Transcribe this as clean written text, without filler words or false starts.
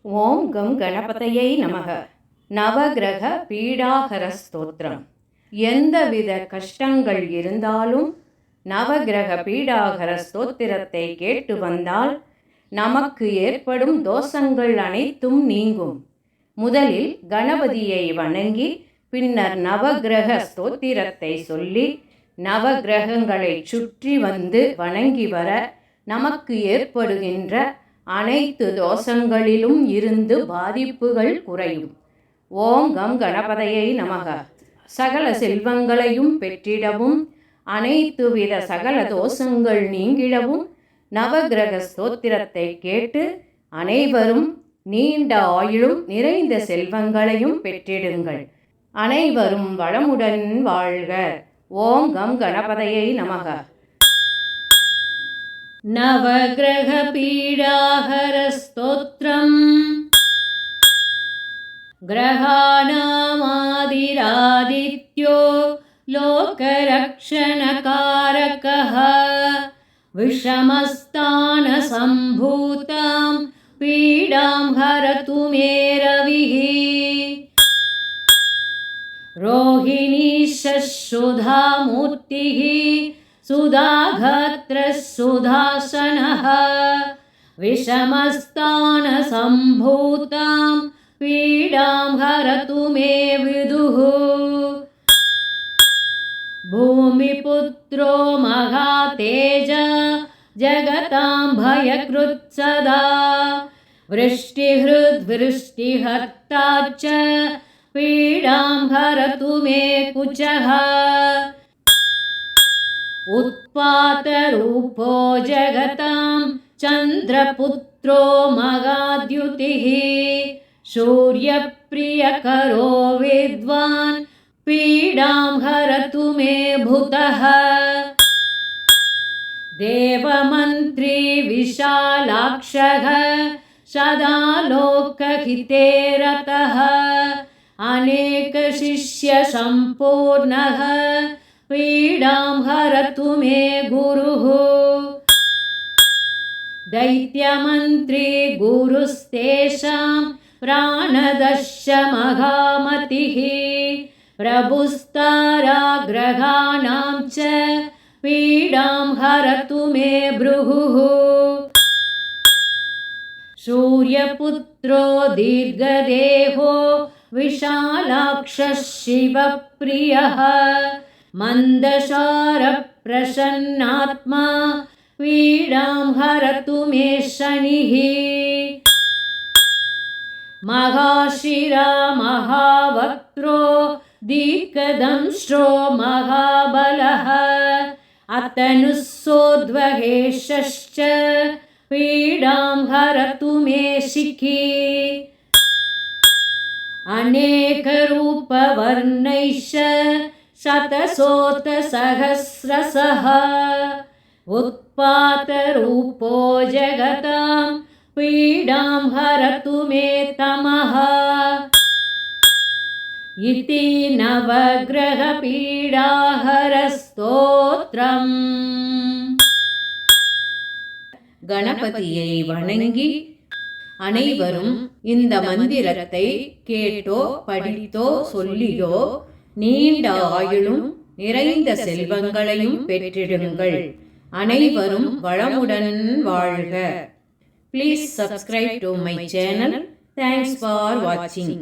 ஓம் come கணபதையை நமக. நவகிரக பீடாஹர ஸ்தோத்திரம். எந்தவித கஷ்டங்கள் இருந்தாலும் நவகிரக பீடாஹர ஸ்தோத்திரத்தை கேட்டு வந்தால் நமக்கு ஏற்படும் தோஷங்கள் அனைத்தும் நீங்கும். முதலில் கணபதியை வணங்கி பின்னர் நவகிரக ஸ்தோத்திரத்தை சொல்லி நவகிரகங்களை சுற்றி வந்து வணங்கி வர நமக்கு ஏற்படுகின்ற அனைத்து தோஷங்களிலும் இருந்து பாதிப்புகள் குறையும். ஓம் கம் கணபதையை நமக. சகல செல்வங்களையும் பெற்றிடவும் அனைத்து வித சகல தோஷங்கள் நீங்கிடவும் நவகிரக ஸ்தோத்திரத்தை கேட்டு அனைவரும் நீண்ட ஆயுளும் நிறைந்த செல்வங்களையும் பெற்றிடுங்கள். அனைவரும் வளமுடன் வாழ்க. ஓம் கம் கணபதையை நமக. நவகிரக பீடாஹர ஸ்தோத்ரம். கிரகாணாமாதிராதித்யோ லோகரக்ஷணகாரகः விஷமஸ்தான சம்பூதாம் பீடாம் ஹரது மே ரவிः. ரோஹிணீஷः சுதாமூர்த்திः சுதாகத்ரः சுதாசனः விஷமஸ்தான சம்பூதாம் பீடாம் ஹரது மே விதுः. பூமிபுத்ரோ மகாதேஜ ஜகதாம் பயக்ருத் சதா விருஷ்டிஹர்த்தா ச பீடாம் ஹரது மே குச்சः. उत्पातरूपो जगतां चन्द्रपुत्रो मगाद्युतिः सूर्यप्रियकरो विद्वान् पीडां हरतु मे भूतः. देवमन्त्री विशालाक्षः सदा लोकहिते रतः अनेकशिष्यसम्पूर्णः पीडां हरतु मे गुरुः. दैत्यमन्त्री गुरुस्तेषां प्राणदश्च महामतिः प्रभुस्ताराग्रहाणां च पीडां हरतु मे भृगुः. सूर्यपुत्रो दीर्घदेहो विशालाक्षः शिवप्रियः मन्दसारप्रसन्नात्मा पीडां हरतु मे शनिः. महाशिरा महावक्त्रो दीर्घदंष्ट्रो महाबलः अतनुस्सोद्वहेशश्च पीडां हरतु मे शिखी. अनेकरूपवर्णैश्च शतशोतसहस्रशः उत्पातरूपो जगतां पीडां हरतु मे तमः. इति नवग्रहपीडाहर स्तोत्रम्. கணபதியை வணங்கி அனைவரும் இந்த மந்திரத்தை கேட்டோ படித்தோ சொல்லியோ நீண்ட ஆயுளும் நிறைந்த செல்வங்களையும் பெற்றிடுங்கள். அனைவரும் வளமுடன் வாழ்க. Please subscribe to my channel. Thanks for watching.